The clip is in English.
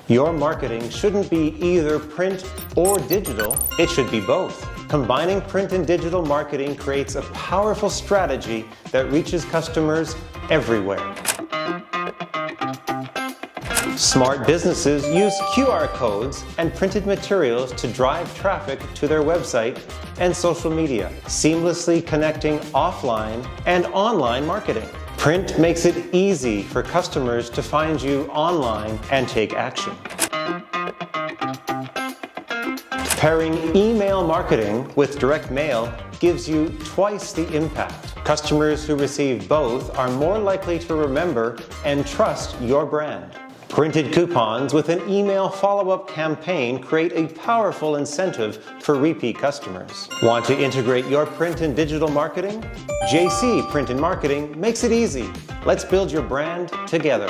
Your marketing shouldn't be either print or digital, it should be both. Combining print and digital marketing creates a powerful strategy that reaches customers everywhere. Smart businesses use QR codes and printed materials to drive traffic to their website and social media, seamlessly connecting offline and online marketing. Print makes it easy for customers to find you online and take action. Pairing email marketing with direct mail gives you twice the impact. Customers who receive both are more likely to remember and trust your brand. Printed coupons with an email follow-up campaign create a powerful incentive for repeat customers. Want to integrate your print and digital marketing? JC Print and Marketing makes it easy. Let's build your brand together.